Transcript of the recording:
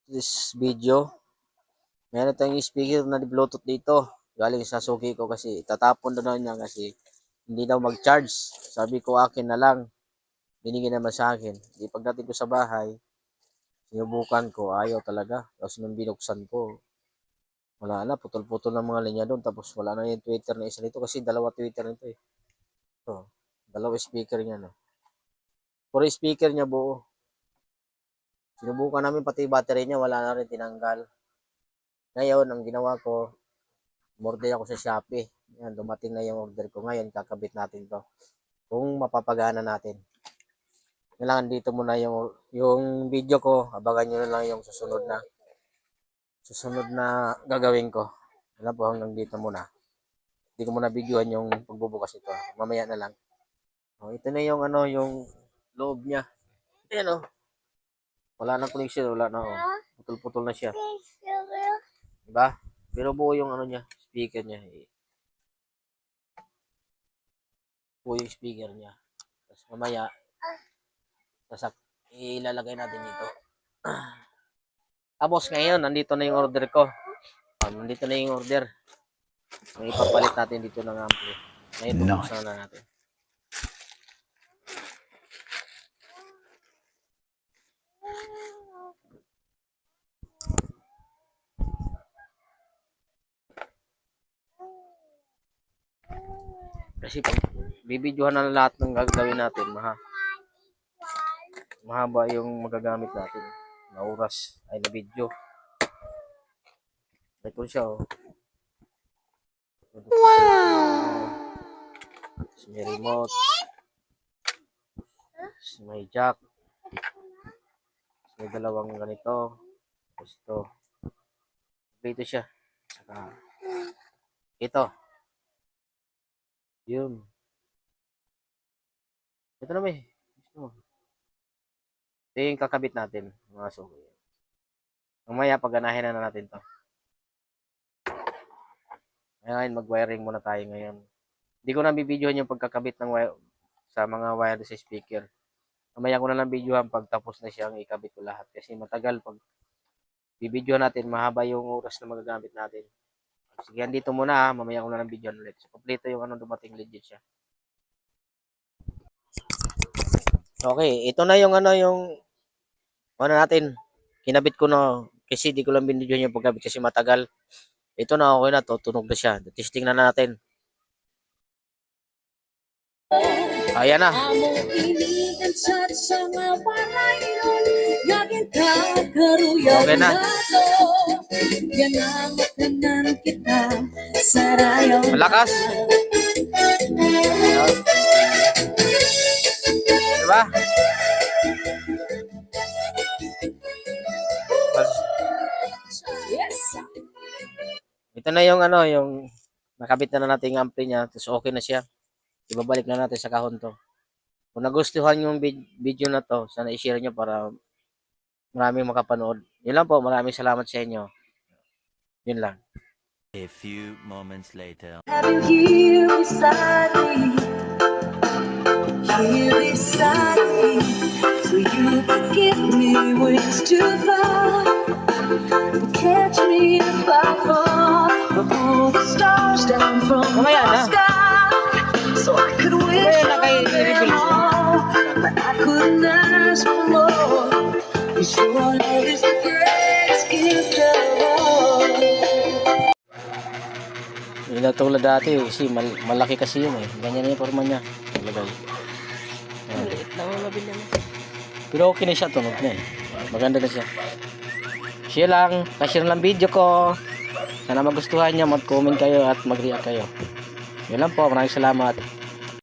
this video. Meron tayong speaker na Bluetooth dito. Galing sa suki ko kasi tatapon na niya kasi hindi daw mag-charge. Sabi ko akin na lang. Binigyan naman sa akin. Di pagdating ko sa bahay, sinubukan ko, ayaw talaga. Tapos nung binuksan ko, wala na, putol-putol ng mga linya doon. Tapos wala na yung Twitter na isa nito kasi dalawa Twitter nito eh. So, dalawa speaker niya no. Puro speaker niya buo. Sinubukan namin pati battery niya, wala na rin tinanggal. Ngayon, ang ginawa ko, umorder ako sa Shopee. Yan, dumating na yung order ko. Ngayon, kakabit natin to. Kung mapapagana natin. Kailangan dito muna yung video ko. Abangan nyo na lang yung susunod na gagawin ko. Alam po, hanggang dito muna. Hindi ko muna videohan yung pagbubukas ito. Mamaya na lang. Ito na yung yung loob niya. Ayan wala na connection, wala na putol-putol na siya. Diba? Pero buo yung niya, speaker niya. Buo yung speaker niya. Tapos mamaya, ilalagay natin dito. Tapos ngayon, nandito na yung order ko. Nandito na yung order. May ipapalit natin dito ng ampli. Ngayon, bubuksan na natin. Kasi pag bibidyohan na lahat ng gagawin natin, mahaba yung magagamit natin na oras ay na video. Ito siya Wow! May remote. May jack. May dalawang ganito. Tapos ito. Ito siya. Saka ito. Yun. Ito na may. Ito yung kakabit natin. Mga suko. Mamaya paganahin na natin to. Ngayon mag-wiring muna tayo ngayon. Hindi ko na bibidyohan yung pagkakabit ng sa mga wireless speaker. Mamaya ko na lang videohan pag tapos na siyang ikabit ko lahat. Kasi matagal pag bibidyohan natin, mahaba yung oras na magagamit natin. Sige, dito muna mamaya ko na lang videohan ulit. So, kompleto yung dumating legit siya. Okay, ito na yung yung natin. Kinabit ko na kasi di ko lang binidyohan yung pagkabit kasi matagal. Ito na, okay na to, tunog na siya. Testing na natin. Ayan na. Okay na. Malakas. Diba? Ito na yung yung nakabit na natin yung ampli niya, tapos okay na siya. Ibabalik na natin sa kahon to. Kung nagustuhan yung video na to, sana i-share nyo para maraming makapanood. Yun lang po, maraming salamat sa inyo. Yun lang. A few moments later. Have you here beside me? Here beside me, so you can give me wings to fly. Catch me if I fall, but pull the stars down from the sky, so I could wish for all, but I couldn't ask for more. Your love is the greatest gift of all. Hindi na tulad dati kasi malaki kasi yun Ganyan yung forma niya. Talagay. Maliit lang ang nabili mo. Pero okay na siya, tunog na Maganda na siya. Share lang, pa-share lang video ko. Sana magustuhan niyo, mag-comment kayo at mag-react kayo. Yun lang po, maraming salamat.